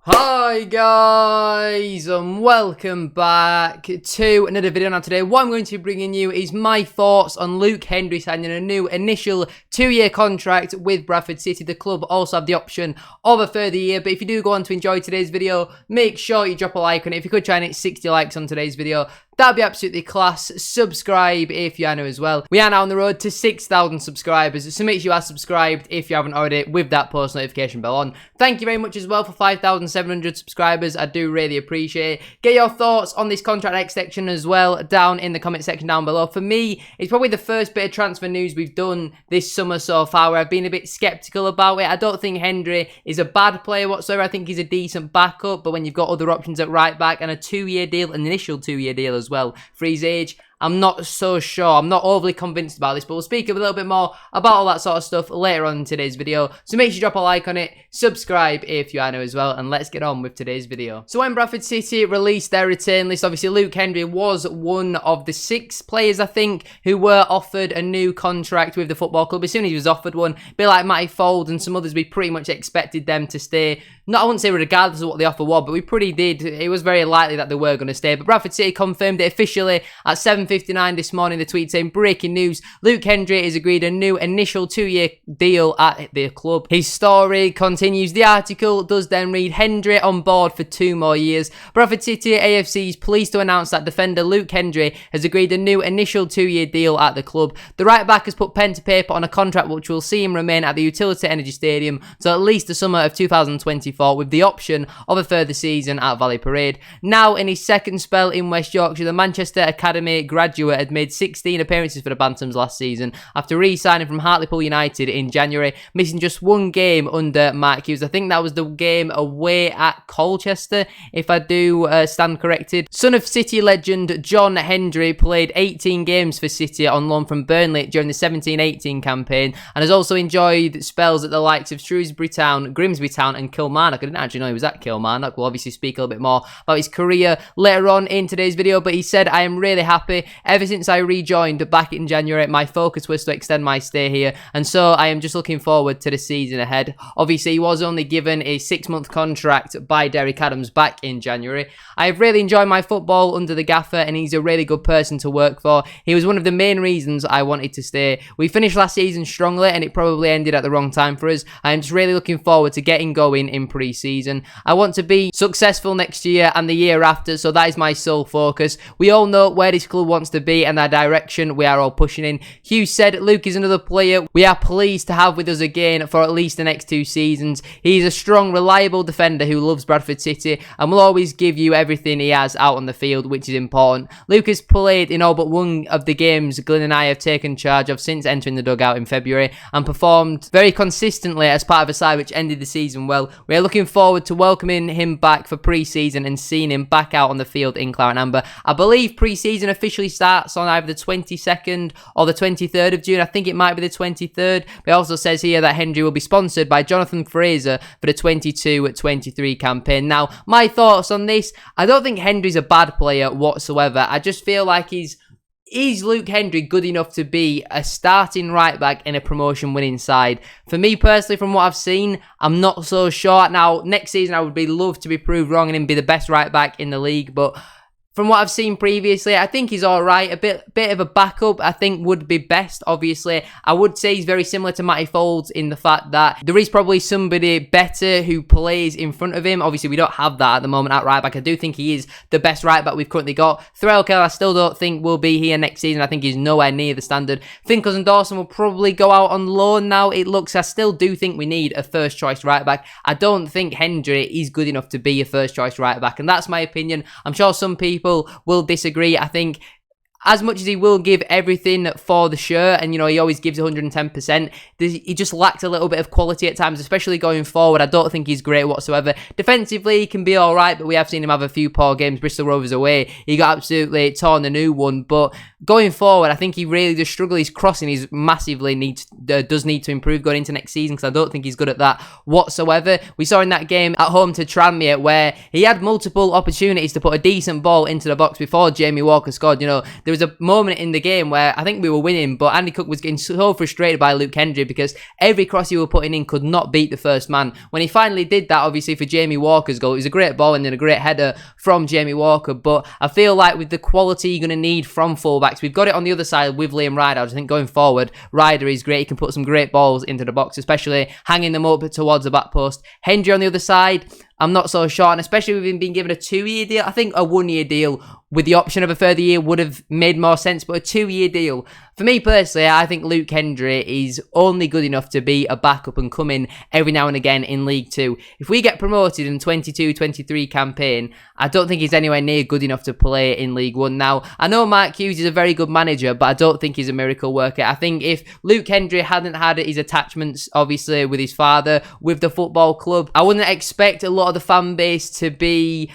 Hi guys and welcome back to another video. Now today what I'm going to be bringing you is my thoughts on Luke Hendrie signing a new initial 2-year contract with Bradford City. The club also have the option of a further year, but if you do go on to enjoy today's video, make sure you drop a like on it. If you could try and hit 60 likes on today's video, that'd be absolutely class. Subscribe if you are new as well. We are now on the road to 6,000 subscribers, so make sure you are subscribed if you haven't already with that post notification bell on. Thank you very much as well for 5,700 subscribers. I do really appreciate it. Get your thoughts on this contract extension as well down in the comment section down below. For me, it's probably the first bit of transfer news we've done this summer so far where I've been a bit sceptical about it. I don't think Hendrie is a bad player whatsoever. I think he's a decent backup, but when you've got other options at right back and a 2-year deal, an initial 2-year deal as well for his age, I'm not so sure. I'm not overly convinced about this, but we'll speak a little bit more about all that sort of stuff later on in today's video. So make sure you drop a like on it, subscribe if you are new as well, and let's get on with today's video. So when Bradford City released their return list, obviously Luke Hendrie was one of the 6 players, I think, who were offered a new contract with the football club. As soon as he was offered one, a bit like Matty Fold and some others, we pretty much expected them to stay. Not, I wouldn't say regardless of what the offer was, but we pretty did. It was very likely that they were going to stay. But Bradford City confirmed it officially at 7:59 this morning. The tweet saying, breaking news, Luke Hendrie has agreed a new initial 2-year deal at the club. His story continues. The article does then read, Hendrie on board for 2 more years. Bradford City AFC is pleased to announce that defender Luke Hendrie has agreed a new initial 2-year deal at the club. The right back has put pen to paper on a contract which will see him remain at the Utility Energy Stadium till at least the summer of 2024, with the option of a further season at Valley Parade. Now in his second spell in West Yorkshire, the Manchester Academy graduate had made 16 appearances for the Bantams last season after re-signing from Hartlepool United in January, missing just 1 game under Mark Hughes. I think that was the game away at Colchester, if I do stand corrected. Son of City legend John Hendrie played 18 games for City on loan from Burnley during the 17-18 campaign and has also enjoyed spells at the likes of Shrewsbury Town, Grimsby Town and Kilmarnock. I didn't actually know he was at Kilmarnock. We'll obviously speak a little bit more about his career later on in today's video, but he said, I am really happy. Ever since I rejoined back in January, my focus was to extend my stay here, and so I am just looking forward to the season ahead. Obviously, he was only given a 6-month contract by Derek Adams back in January. I have really enjoyed my football under the gaffer, and he's a really good person to work for. He was one of the main reasons I wanted to stay. We finished last season strongly, and it probably ended at the wrong time for us. I am just really looking forward to getting going in pre-season. I want to be successful next year and the year after, so that is my sole focus. We all know where this club wants to be and the direction we are all pushing in. Hughes said, Luke is another player we are pleased to have with us again for at least the next 2 seasons. He's a strong, reliable defender who loves Bradford City and will always give you everything he has out on the field, which is important. Luke has played in all but 1 of the games Glenn and I have taken charge of since entering the dugout in February and performed very consistently as part of a side which ended the season well. We are looking forward to welcoming him back for pre-season and seeing him back out on the field in Claret Amber. I believe pre-season officially starts on either the 22nd or the 23rd of June. I think it might be the 23rd, but it also says here that Hendrie will be sponsored by Jonathan Fraser for the 22-23 campaign. Now, my thoughts on this, I don't think Hendrie's a bad player whatsoever. I just feel like is Luke Hendrie good enough to be a starting right back in a promotion winning side? For me personally, from what I've seen, I'm not so sure. Now, next season I would be love to be proved wrong and him be the best right back in the league, but from what I've seen previously, I think he's alright. A bit of a backup, I think, would be best, obviously. I would say he's very similar to Matty Folds in the fact that there is probably somebody better who plays in front of him. Obviously, we don't have that at the moment at right back. I do think he is the best right back we've currently got. Threlkel, I still don't think will be here next season. I think he's nowhere near the standard. Finkles and Dawson will probably go out on loan now, it looks. I still do think we need a first-choice right back. I don't think Hendrie is good enough to be a first-choice right back, and that's my opinion. I'm sure some people will disagree. I think as much as he will give everything for the shirt, and, you know, he always gives 110%, he just lacks a little bit of quality at times, especially going forward. I don't think he's great whatsoever. Defensively, he can be all right, but we have seen him have a few poor games. Bristol Rovers away, he got absolutely torn a new one, but going forward, I think he really does struggle. His crossing is massively does need to improve going into next season, because I don't think he's good at that whatsoever. We saw in that game at home to Tranmere where he had multiple opportunities to put a decent ball into the box before Jamie Walker scored. You know, there was a moment in the game where I think we were winning, but Andy Cook was getting so frustrated by Luke Hendrie because every cross he was putting in could not beat the first man. When he finally did that, obviously for Jamie Walker's goal, it was a great ball and then a great header from Jamie Walker. But I feel like with the quality you're going to need from fullbacks, we've got it on the other side with Liam Ryder. I think going forward, Ryder is great. He can put some great balls into the box, especially hanging them up towards the back post. Hendrie on the other side, I'm not so sure, and especially with him being given a 2-year deal. I think a 1-year deal with the option of a further year would have made more sense, but a 2-year deal, for me personally, I think Luke Hendrie is only good enough to be a backup and come in every now and again in League 2. If we get promoted in 22-23 campaign, I don't think he's anywhere near good enough to play in League 1. Now, I know Mark Hughes is a very good manager, but I don't think he's a miracle worker. I think if Luke Hendrie hadn't had his attachments, obviously, with his father, with the football club, I wouldn't expect a lot of the fan base to be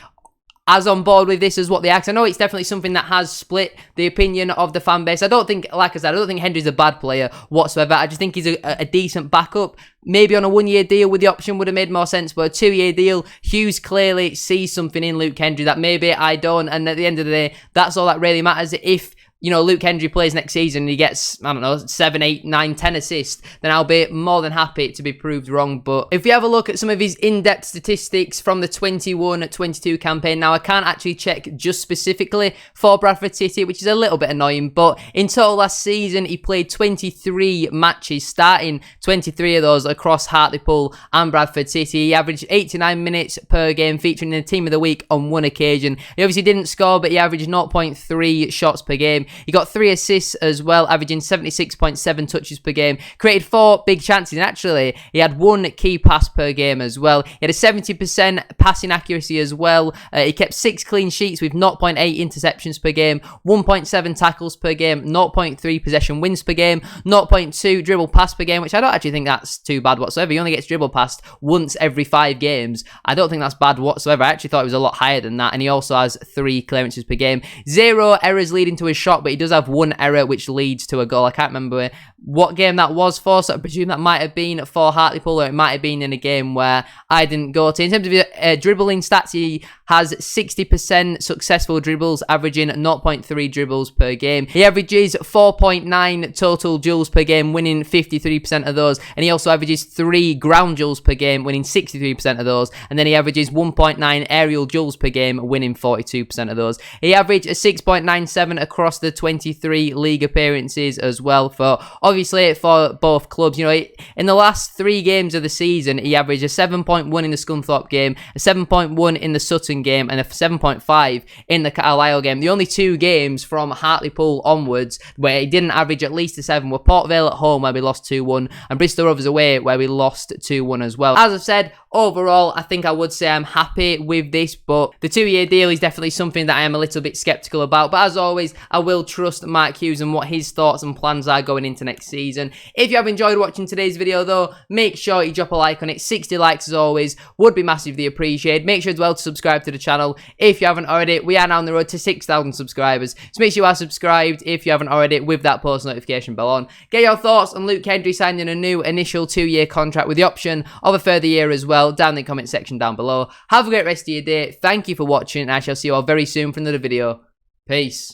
as on board with this as what they are. I know it's definitely something that has split the opinion of the fan base. I don't think, like I said, I don't think Hendrie's a bad player whatsoever. I just think he's a decent backup. Maybe on a 1-year deal with the option would have made more sense, but a 2-year deal, Hughes clearly sees something in Luke Hendrie that maybe I don't, and at the end of the day, that's all that really matters. If you know, Luke Hendrie plays next season and he gets, I don't know, 7, 8, 9, 10 assists, then I'll be more than happy to be proved wrong. But if we have a look at some of his in-depth statistics from the 21-22 campaign, now I can't actually check just specifically for Bradford City, which is a little bit annoying, but in total last season, he played 23 matches, starting 23 of those across Hartlepool and Bradford City. He averaged 89 minutes per game, featuring in the Team of the Week on one occasion. He obviously didn't score, but he averaged 0.3 shots per game. He got 3 assists as well, averaging 76.7 touches per game. Created 4 big chances, and actually, he had 1 key pass per game as well. He had a 70% passing accuracy as well. He kept 6 clean sheets with 0.8 interceptions per game, 1.7 tackles per game, 0.3 possession wins per game, 0.2 dribble pass per game, which I don't actually think that's too bad whatsoever. He only gets dribble passed once every 5 games. I don't think that's bad whatsoever. I actually thought it was a lot higher than that, and he also has 3 clearances per game. 0 errors leading to his shot, but he does have 1 error which leads to a goal. I can't remember what game that was for, so I presume that might have been for Hartlepool, or it might have been in a game where I didn't go to. In terms of dribbling stats, he has 60% successful dribbles, averaging 0.3 dribbles per game. He averages 4.9 total duels per game, winning 53% of those, and he also averages 3 ground duels per game, winning 63% of those, and then he averages 1.9 aerial duels per game, winning 42% of those. He averaged a 6.97 across the 23 league appearances as well, for obviously for both clubs. You know, in the last 3 games of the season, he averaged a 7.1 in the Scunthorpe game, a 7.1 in the Sutton game, and a 7.5 in the Carlisle game. The only 2 games from Hartlepool onwards where he didn't average at least a 7 were Port Vale at home, where we lost 2-1, and Bristol Rovers away, where we lost 2-1 as well. As I've said, overall, I think I would say I'm happy with this, but the 2-year deal is definitely something that I am a little bit sceptical about. But as always, I will trust Mark Hughes and what his thoughts and plans are going into next season. If you have enjoyed watching today's video though, make sure you drop a like on it. 60 likes as always would be massively appreciated. Make sure as well to subscribe to the channel if you haven't already. We are now on the road to 6,000 subscribers, so make sure you are subscribed if you haven't already, with that post notification bell on. Get your thoughts on Luke Hendrie signing a new initial 2-year contract with the option of a further year as well down in the comment section down below. Have a great rest of your day. Thank you for watching, and I shall see you all very soon for another video. Peace.